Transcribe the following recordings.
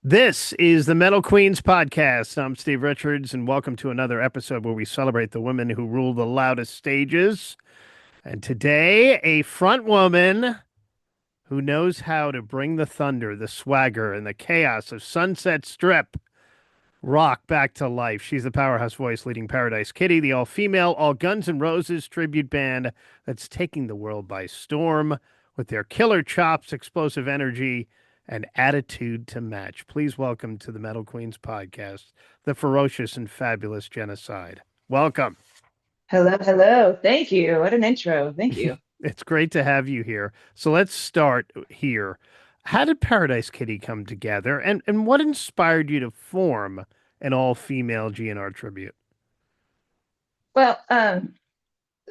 This is the Metal Queens podcast. I'm Steve Richards, and welcome to another episode where we celebrate the women who rule the loudest stages. And today, a front woman who knows how to bring the thunder, the swagger, and the chaos of Sunset Strip rock back to life. She's the powerhouse voice leading Paradise Kitty, the all-female, all Guns N' Roses tribute band that's taking the world by storm with their killer chops, explosive energy, and attitude to match. Please welcome to the Metal Queens podcast, the ferocious and fabulous Jenna Syde. Welcome. Hello, hello. Thank you. What an intro. Thank you. It's great to have you here. So let's start here. How did Paradise Kitty come together, and what inspired you to form an all-female GNR tribute? Well,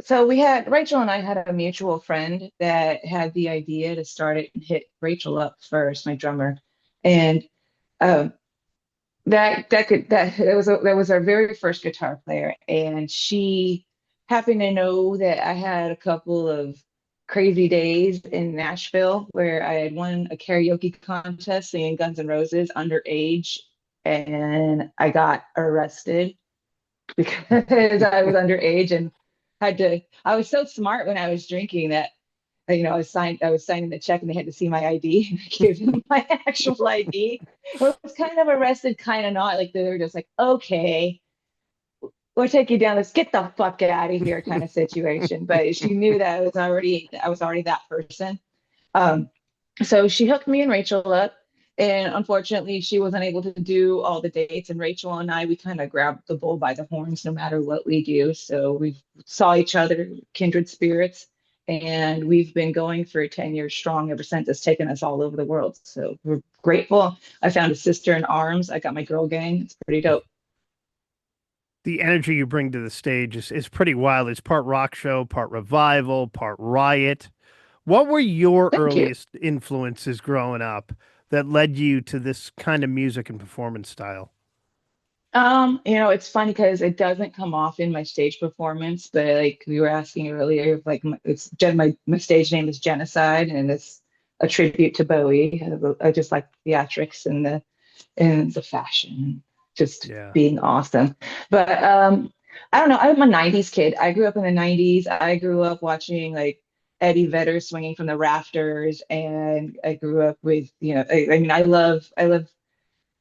so we had Rachel and I had a mutual friend that had the idea to start it and hit Rachel up first, my drummer. And um that was our very first guitar player. And she happened to know that I had a couple of crazy days in Nashville where I had won a karaoke contest singing Guns N' Roses underage, and I got arrested because I was underage and I was so smart when I was drinking that I was signing the check and they had to see my ID and I gave them my actual ID. Well, it was kind of arrested, kind of not. Like they were just like, okay, we'll take you down. Let's get the fuck out of here kind of situation. But she knew that I was already that person. Um, so she hooked me and Rachel up. And unfortunately, she wasn't able to do all the dates. And Rachel and I, we kind of grabbed the bull by the horns no matter what we do. So we saw each other, kindred spirits. And we've been going for 10 years strong ever since. It's taken us all over the world. So we're grateful. I found a sister in arms. I got my girl gang. It's pretty dope. The energy you bring to the stage is pretty wild. It's part rock show, part revival, part riot. What were your Thank you. earliest influences growing up that led you to this kind of music and performance style? It's funny because it doesn't come off in my stage performance, but like we were asking earlier, like my stage name is Jenna Syde, and it's a tribute to Bowie. I just like theatrics and the fashion, just Yeah. being awesome. But I don't know. I'm a '90s kid. I grew up in the '90s. I grew up watching like Eddie Vedder swinging from the rafters, and I grew up with, I mean, I love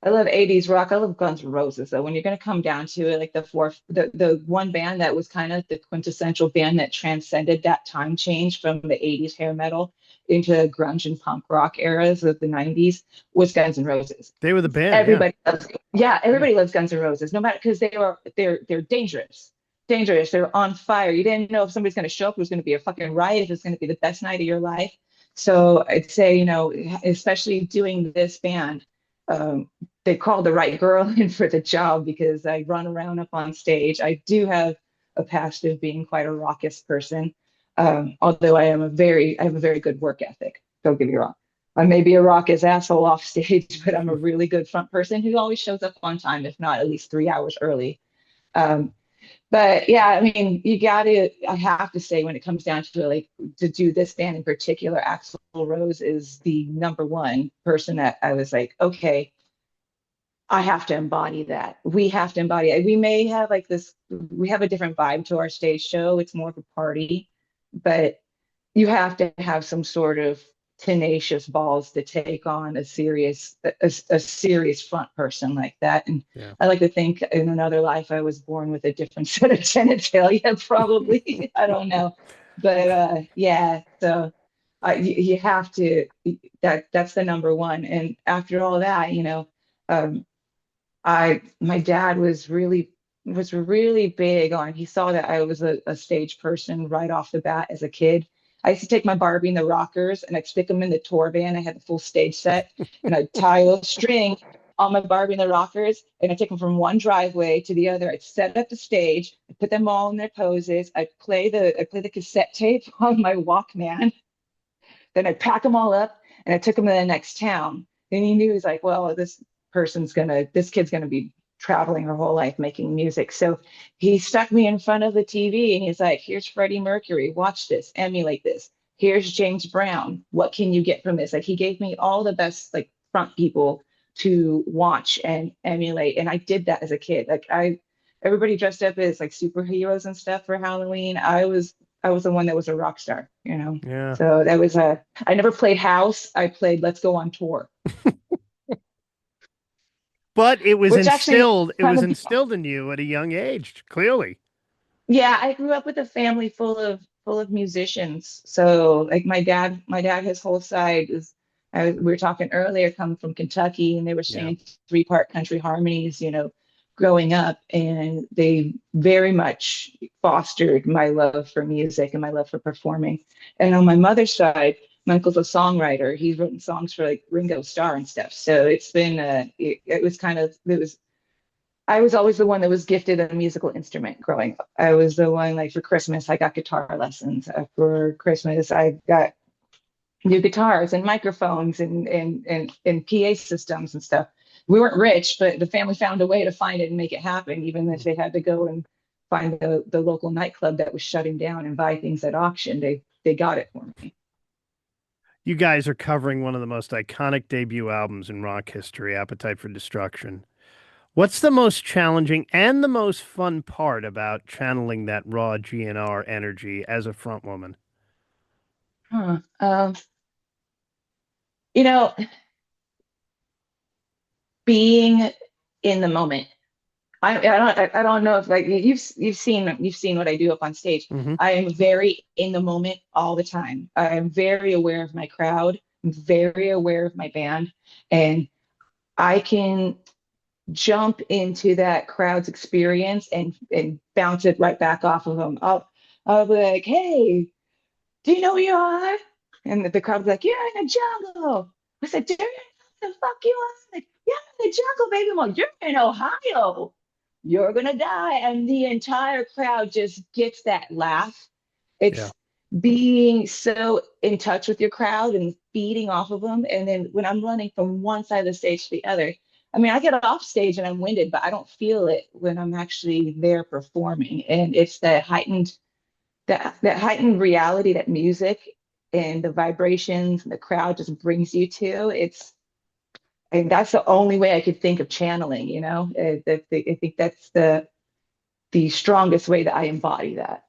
80s rock. I love Guns N' Roses. So when you're going to come down to it, like the one band that was kind of the quintessential band that transcended that time change from the 80s hair metal into grunge and punk rock eras of the 90s was Guns N' Roses. They were the band, yeah. Everybody loves, yeah, Yeah. everybody loves Guns N' Roses, no matter because they're dangerous. Dangerous. They're on fire. You didn't know if somebody's going to show up, it was going to be a fucking riot, if it's going to be the best night of your life. So I'd say, especially doing this band, they called the right girl in for the job because I run around up on stage. I do have a past of being quite a raucous person, although I have a very good work ethic. Don't get me wrong. I may be a raucous asshole off stage, but I'm a really good front person who always shows up on time, if not at least 3 hours early. Um, but yeah, I mean, I have to say, when it comes down to it, like to do this band in particular, Axl Rose is the number one person that I was like, okay, I have to embody that. We have to embody it. We may have like this, we have a different vibe to our stage show. It's more of a party, but you have to have some sort of tenacious balls to take on a serious front person like that. And Yeah. I like to think in another life I was born with a different set of genitalia, probably. I don't know. But yeah, so you have to, that's the number one. And after all that, um, my dad was really big on, he saw that I was a stage person right off the bat as a kid. I used to take my Barbie and the rockers and I'd stick them in the tour van. I had the full stage set and I'd tie a string on my Barbie and the rockers and I'd take them from one driveway to the other. I'd set up the stage, I'd put them all in their poses. I'd play the cassette tape on my Walkman. Then I'd pack them all up and I took them to the next town. And he knew, he's like, well, this kid's gonna be traveling her whole life making music. So he stuck me in front of the TV and he's like, here's Freddie Mercury, watch this, emulate this. Here's James Brown. What can you get from this? Like he gave me all the best like front people to watch and emulate. And I did that as a kid. Everybody dressed up as like superheroes and stuff for Halloween. I was the one that was a rock star, you know. Yeah. So that was I never played house. I played Let's Go on Tour, But which actually it kind was of instilled in you at a young age, clearly. yeah, I grew up with a family full of musicians. So like my dad, his whole side is we were talking earlier, come from Kentucky, and they were Yeah. singing three-part country harmonies, growing up, and they very much fostered my love for music and my love for performing. And on my mother's side, my uncle's a songwriter. He's written songs for like Ringo Starr and stuff. So it's been it was kind of it was I was always the one that was gifted a musical instrument growing up. I was the one, like, for Christmas, I got guitar lessons. For Christmas, I got new guitars and microphones and PA systems and stuff. We weren't rich, but the family found a way to find it and make it happen, even if they had to go and find the local nightclub that was shutting down and buy things at auction. They got it for me. You guys are covering one of the most iconic debut albums in rock history, Appetite for Destruction. What's the most challenging and the most fun part about channeling that raw GNR energy as a front woman? Huh. You know, being in the moment. I don't know if, like, you've seen what I do up on stage. Hmm. I am very in the moment all the time. I am very aware of my crowd. I'm very aware of my band, and I can jump into that crowd's experience and bounce it right back off of them. I'll be like, "Hey, do you know where you are?" And the crowd was like, "You're in the jungle." I said, "Do you know the fuck you are?" Like, "Yeah, I'm in the jungle, baby." I'm like, "You're in Ohio. You're gonna die." And the entire crowd just gets that laugh. Yeah. It's being so in touch with your crowd and feeding off of them. And then when I'm running from one side of the stage to the other, I mean, I get off stage and I'm winded, but I don't feel it when I'm actually there performing. And it's that heightened reality that music and the vibrations and the crowd just brings you to. And that's the only way I could think of channeling, I think that's the strongest way that I embody that.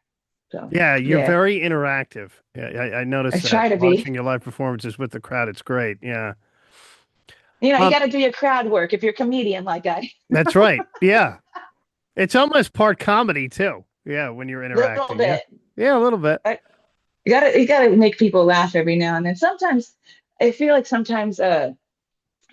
So Yeah, you're yeah, very interactive. Yeah, I I noticed that try to be. watching your live performances with the crowd. It's great. Yeah. You Um, got to do your crowd work if you're a comedian like I. that's right. Yeah. It's almost part comedy too. Yeah, when you're Little interacting. Yeah. bit. Yeah, a little bit. I, you gotta make people laugh every now and then. Sometimes I feel like sometimes they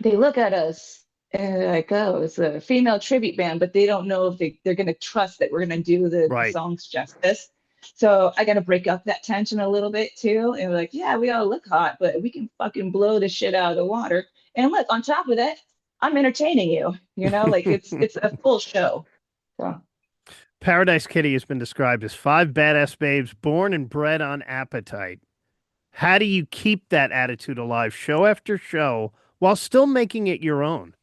look at us and they're like, "Oh, it's a female tribute band," but they don't know if they're going to trust that we're going to do the Right. songs justice. So I got to break up that tension a little bit too. And we're like, "Yeah, we all look hot, but we can fucking blow the shit out of the water." And look, on top of that, I'm entertaining you. Like it's a full show. So, Paradise Kitty has been described as five badass babes born and bred on appetite. How do you keep that attitude alive show after show while still making it your own?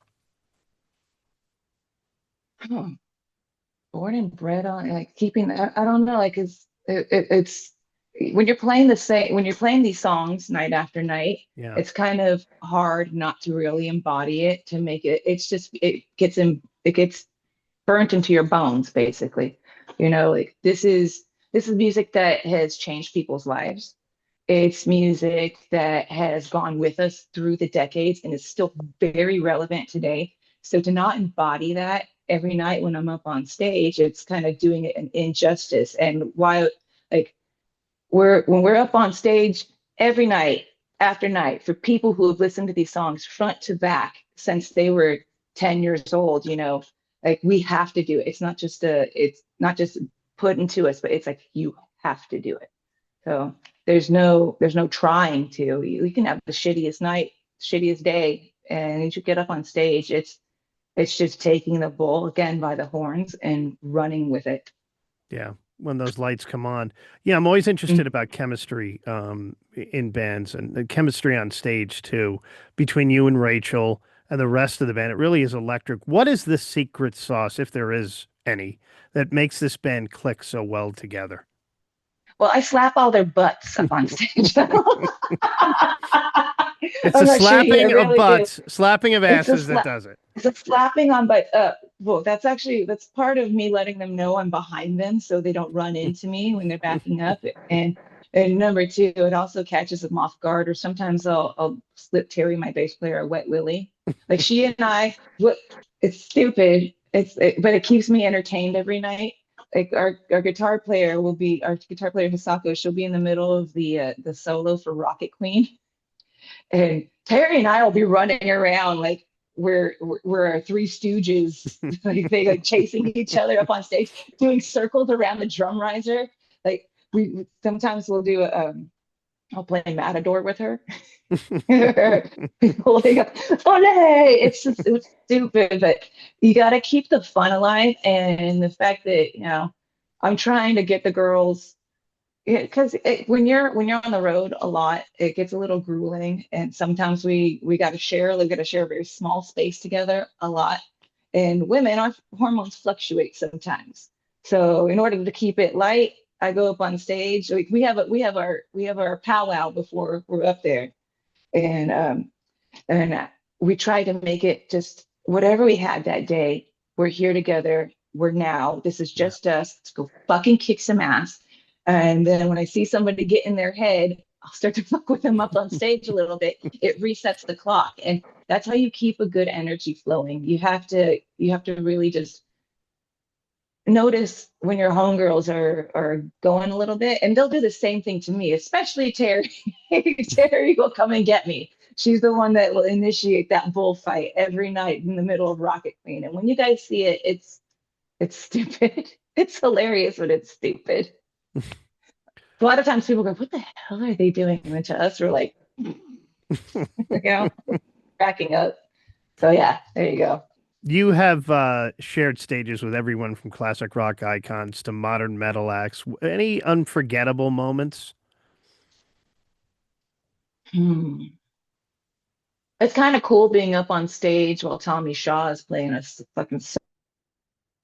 hmm, born and bred on, like, keeping. I don't know, like, it's when you're playing these songs night after night, Yeah. it's kind of hard not to really embody it, to make it. It's just it gets burnt into your bones, basically. Like, this is music that has changed people's lives. It's music that has gone with us through the decades and is still very relevant today. So to not embody that every night when I'm up on stage, it's kind of doing it an injustice. And while, like, when we're up on stage every night after night, for people who have listened to these songs front to back since they were 10 years old, like, we have to do it. It's not just put into us, but it's like you have to do it. So there's no trying to. You can have the shittiest night, shittiest day, and you get up on stage. It's just taking the bull again by the horns and running with it. Yeah. When those lights come on. Yeah, I'm always interested Mm. about chemistry in bands and the chemistry on stage too, between you and Rachel and the rest of the band. It really is electric. What is the secret sauce, if there is any, that makes this band click so well together? Well, I slap all their butts up on stage. It's a I'm not shitting you. I slapping of really do. butts, slapping of It's a asses that slap. does it. It's a slapping on, but well, that's part of me letting them know I'm behind them so they don't run into me when they're backing up. And number two, it also catches them off guard. Or sometimes I'll slip Terry, my bass player, a wet willy. Like she and I, what it's stupid. But it keeps me entertained every night. Like our guitar player will be our guitar player Hisako. She'll be in the middle of the solo for Rocket Queen, and Terry and I will be running around like we're three stooges, like they like chasing each other up on stage, doing circles around the drum riser. Like we sometimes we'll do I'll play Matador with her. People like, oh no, it's stupid, but you got to keep the fun alive, and the fact that I'm trying to get the girls because when you're on the road a lot, it gets a little grueling, and sometimes we got to share. We got to share a very small space together a lot. And women, our hormones fluctuate sometimes. So in order to keep it light, I go up on stage. We have our powwow before we're up there, and we try to make it just whatever we had that day. We're here together. We're now. This is Yeah. just us. Let's go fucking kick some ass. And then when I see somebody get in their head, I'll start to fuck with them up on stage a little bit. It resets the clock, and that's how you keep a good energy flowing. You have to really just notice when your homegirls are going a little bit, and they'll do the same thing to me, especially Terry. Terry will come and get me. She's the one that will initiate that bullfight every night in the middle of Rocket Queen. And when you guys see it, it's stupid. It's hilarious, but it's stupid. A lot of times people go, "What the hell are they doing?" And to us, we're like, you know, cracking up. So yeah, there you go. You have shared stages with everyone from classic rock icons to modern metal acts. Any unforgettable moments? Hmm. It's kind of cool being up on stage while Tommy Shaw is playing a fucking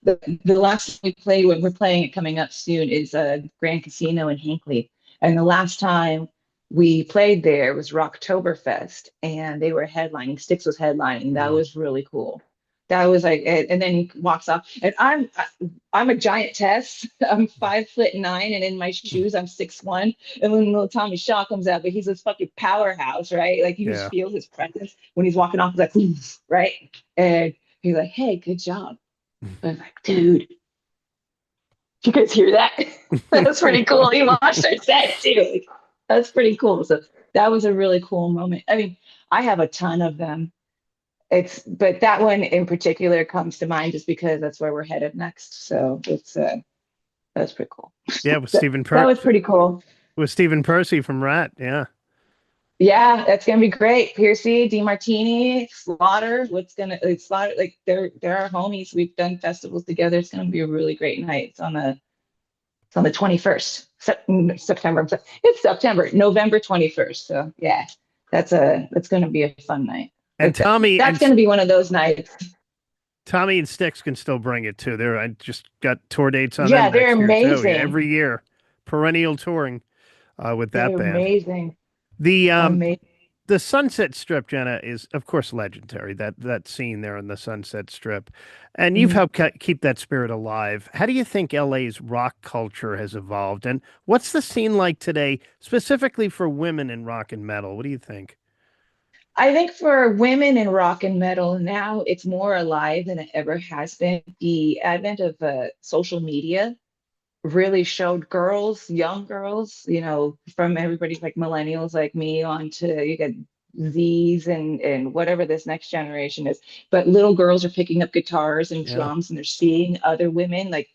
the last we played when we're playing it coming up soon is a Grand Casino in Hinckley. And the last time we played there was Rocktoberfest, and they were headlining. Styx was headlining. That Mm, was really cool. That was like, and then he walks off, and I'm a giant Tess. I'm 5'9", and in my shoes I'm 6'1". And when little Tommy Shaw comes out, but he's this fucking powerhouse, right? Like you just yeah. feel his presence when he's walking off. He's like, "Oof," right? And he's like, "Hey, good job." I was like, dude, you guys hear that? That's pretty cool. He launched our set too. Like, that's pretty cool. So that was a really cool moment. I mean, I have a ton of them. But that one in particular comes to mind just because that's where we're headed next. So that's pretty cool. Yeah, with That, that was pretty cool. Stephen Percy from Rat. Yeah. Yeah, that's gonna be great. Piercy, DeMartini, Slaughter. It's Slaughter? Like they're our homies. We've done festivals together. It's gonna be a really great night. It's on the 21st, September. It's September, November 21st. So yeah, that's going to be a fun night. And That's going to be one of those nights. Tommy and Styx can still bring it too. I just got tour dates on them Yeah, they're next year too. Yeah, amazing. every year, perennial touring with that They're band. amazing. The Amazing. the Sunset Strip, Jenna, is of course legendary. That scene there on the Sunset Strip, and you've Mhm. helped keep that spirit alive. How do you think LA's rock culture has evolved, and what's the scene like today, specifically for women in rock and metal? What do you think? I think for women in rock and metal now, it's more alive than it ever has been. The advent of social media really showed girls, young girls, from everybody's like millennials like me on to you get Z's and whatever this next generation is. But little girls are picking up guitars and Yeah. drums and they're seeing other women. Like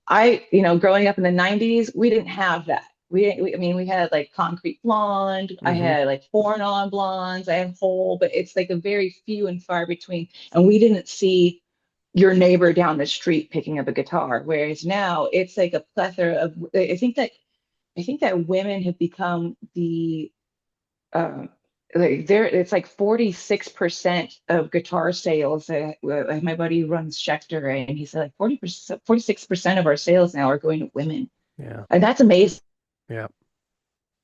growing up in the 90s, we didn't have that. I mean, we had like Concrete Blonde, I Hmm. had like Four Non Blondes, I had Hole, but it's like a very few and far between. And we didn't see your neighbor down the street picking up a guitar. Whereas now it's like a plethora of, I think that women have become the, um, like there, it's like 46% of guitar sales. My buddy runs Schecter, and he said like 40%, 46% of our sales now are going to women. Yeah. And that's amazing. Yeah.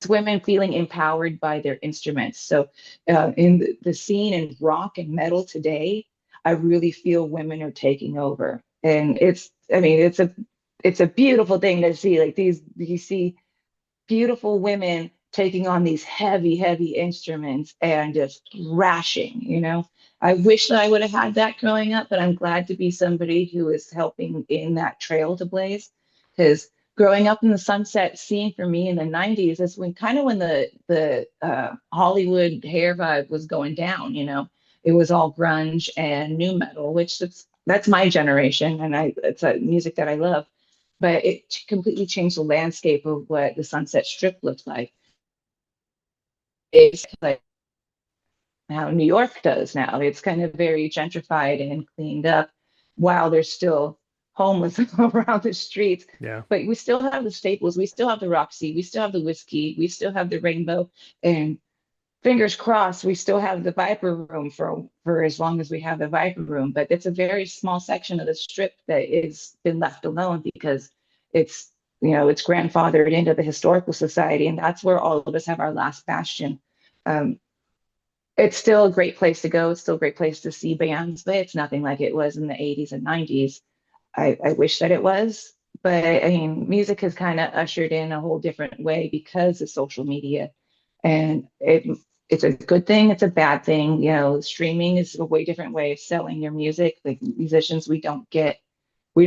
women feeling empowered by their instruments. So, in the scene in rock and metal today, I really feel women are taking over, and I mean, it's a beautiful thing to see. Like these, you see beautiful women taking on these heavy, heavy instruments and just thrashing, you know. I wish that I would have had that growing up, but I'm glad to be somebody who is helping in that trail to blaze. Because growing up in the sunset scene for me in the 90s is when kind of when the Hollywood hair vibe was going down, you know. It was all grunge and new metal, which that's my generation, and it's a music that I love, but it completely changed the landscape of what the Sunset Strip looks like. It's like how New York does now. It's kind of very gentrified and cleaned up while there's still homeless around the streets. Yeah. But we still have the staples. We still have the Roxy. We still have the whiskey. We still have the Rainbow. And fingers crossed, we still have the Viper Room for as long as we have the Viper Room. But it's a very small section of the strip that is been left alone because it's it's grandfathered into the historical society, and that's where all of us have our last bastion. Um, it's still a great place to go. It's still a great place to see bands, but it's nothing like it was in the 80s and 90s. I wish that it was, but I mean, music has kind of ushered in a whole different way because of social media, and it's a good thing. It's a bad thing. You know, streaming is a way different way of selling your music. Like musicians, we don't get we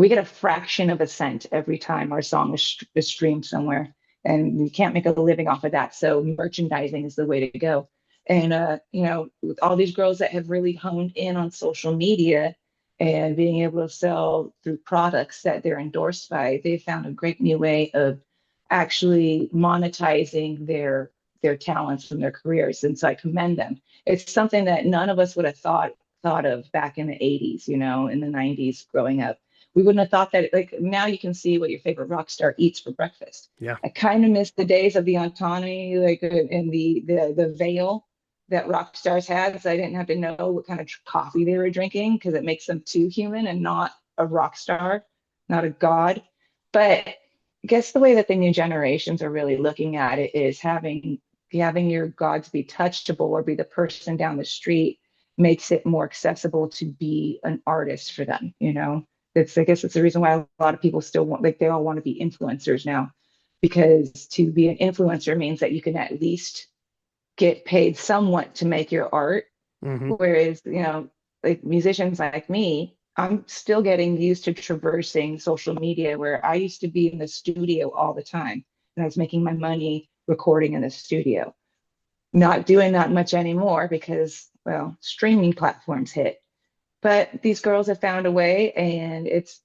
get a fraction of a cent every time our song is streamed somewhere, and we can't make a living off of that. So merchandising is the way to go. And with all these girls that have really honed in on social media and being able to sell through products that they're endorsed by, they found a great new way of actually monetizing their talents and their careers. And so I commend them. It's something that none of us would have thought of back in the 80s, in the 90s growing up. We wouldn't have thought that. Like now you can see what your favorite rock star eats for breakfast. Yeah. I kind of miss the days of the autonomy, like in the veil that rock stars had. So I didn't have to know what kind of coffee they were drinking because it makes them too human and not a rock star, not a god. But I guess the way that the new generations are really looking at it is having your gods be touchable or be the person down the street makes it more accessible to be an artist for them, I guess it's the reason why a lot of people still want, like, they all want to be influencers now, because to be an influencer means that you can at least get paid somewhat to make your art. Hmm. Whereas, like musicians like me, I'm still getting used to traversing social media where I used to be in the studio all the time and I was making my money recording in the studio. Not doing that much anymore because, well, streaming platforms hit. But these girls have found a way, and it's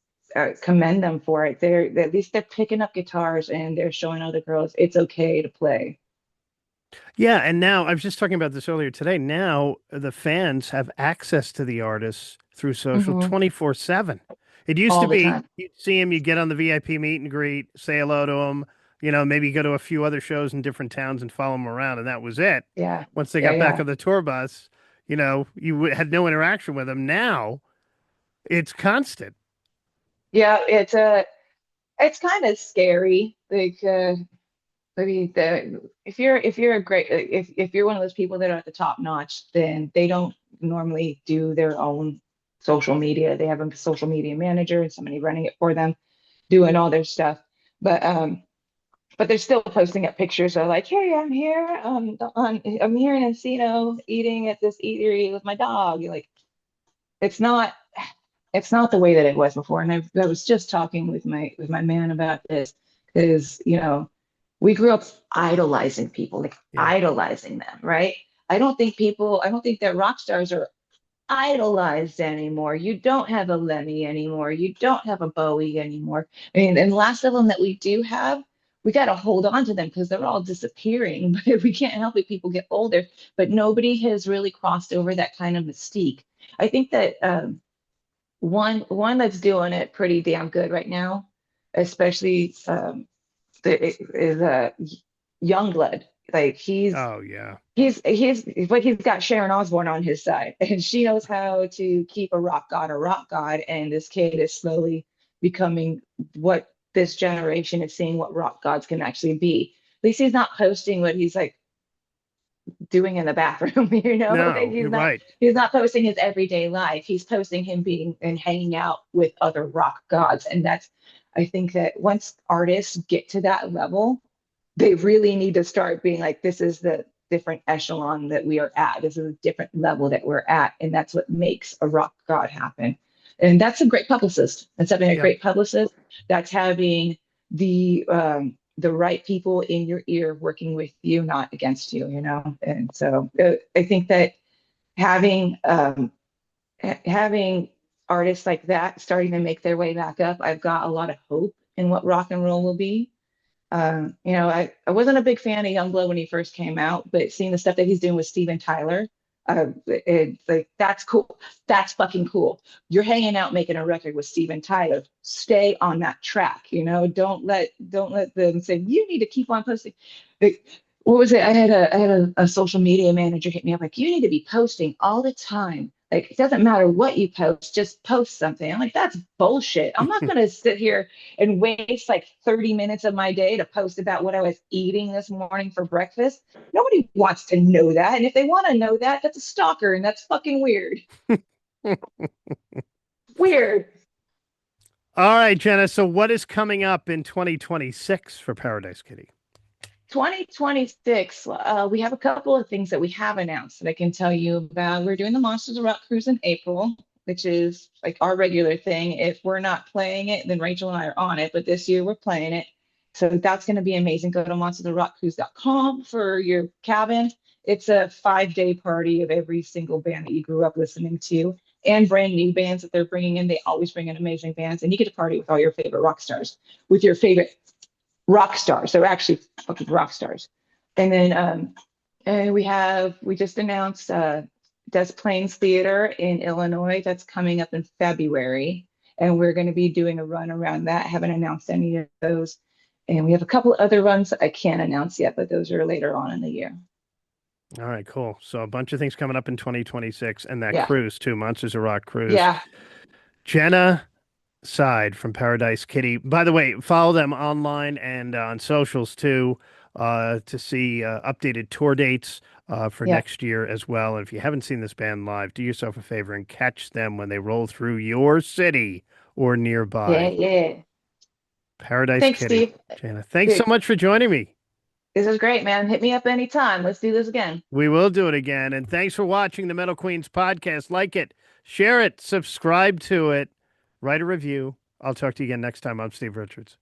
commend them for it. They're at least they're picking up guitars and they're showing other girls it's okay to play. Yeah, and now I was just talking about this earlier today. Now the fans have access to the artists through social Hmm. 24/7. It used to All the be time. you'd see him, you get on the VIP meet and greet, say hello to him, maybe go to a few other shows in different towns and follow him around, and that was it. Yeah. Once they Yeah. got back Yeah. on the tour bus, had no interaction with them. Now it's constant. Yeah. It's kind of scary. Like maybe if you're a great if you're one of those people that are at the top notch, then they don't normally do their own social media. They have a social media manager and somebody running it for them, doing all their stuff. But they're still posting up pictures of like, hey, I'm here, I'm here in Encino eating at this eatery with my dog. You're like, it's not it's not the way that it was before. And I was just talking with my man about this because we grew up idolizing people, like Yeah. idolizing them, right? I don't think that rock stars are idolized anymore. You don't have a Lemmy anymore. You don't have a Bowie anymore. I mean, and the last of them that we do have, we got to hold on to them because they're all disappearing. But we can't help it. People get older, but nobody has really crossed over that kind of mystique. I think that one that's doing it pretty damn good right now, especially is Youngblood. Like Oh yeah. but he's got Sharon Osbourne on his side, and she knows how to keep a rock god. And this kid is slowly becoming what this generation is seeing what rock gods can actually be. least he's not posting what he's like doing in the bathroom, like No, you're right. he's not posting his everyday life. He's posting him being and hanging out with other rock gods. And that's I think that once artists get to that level, they really need to start being like, this is the different echelon that we are at. This is a different level that we're at. And that's what makes a rock god happen. And that's a great publicist. That's having a Yeah. great publicist. That's having the right people in your ear working with you, not against you. And so I think that having having artists like that starting to make their way back up, I've got a lot of hope in what rock and roll will be. I wasn't a big fan of Youngblood when he first came out, but seeing the stuff that he's doing with Steven Tyler, it's like that's cool. That's fucking cool. You're hanging out making a record with Steven Tyler. Stay on that track. Don't let them say you need to keep on posting. Like, what was it? I had a social media manager hit me up like you need to be posting all the time. Like it doesn't matter what you post, just post something. I'm like, that's bullshit. I'm not gonna sit here and waste like 30 minutes of my day to post about what I was eating this morning for breakfast. Nobody wants to know that. And if they want to know that, that's a stalker and that's fucking weird. Weird. All right, Jenna. So what is coming up in 2026 for Paradise Kitty? 2026, we have a couple of things that we have announced that I can tell you about. We're doing the Monsters of Rock cruise in April, which is like our regular thing. If we're not playing it, then Rachel and I are on it. But this year we're playing it. So that's going to be amazing. Go to monstersofrockcruise.com for your cabin. It's a 5-day party of every single band that you grew up listening to and brand new bands that they're bringing in. They always bring in amazing bands, and you get to party with all your favorite rock stars, with your favorite rock stars. They're actually fucking rock stars. And then and we just announced Des Plaines Theater in Illinois. That's coming up in February. And we're going to be doing a run around that. Haven't announced any of those. And we have a couple other runs that I can't announce yet, but those are later on in the year. All right, cool. So a bunch of things coming up in 2026 and that Yeah. cruise too, Monsters of Rock cruise. Yeah. Jenna Syde from Paradise Kitty. By the way, follow them online and on socials too, to see updated tour dates for Yeah. next year as well. And if you haven't seen this band live, do yourself a favor and catch them when they roll through your city or Yeah. nearby. Yeah. Paradise Thanks, Kitty. Steve. Jenna, thanks so much for joining me. This is great, man. Hit me up anytime. Let's do this again. We will do it again. And thanks for watching the Metal Queens podcast. Like it, share it, subscribe to it, write a review. I'll talk to you again next time. I'm Steve Richards.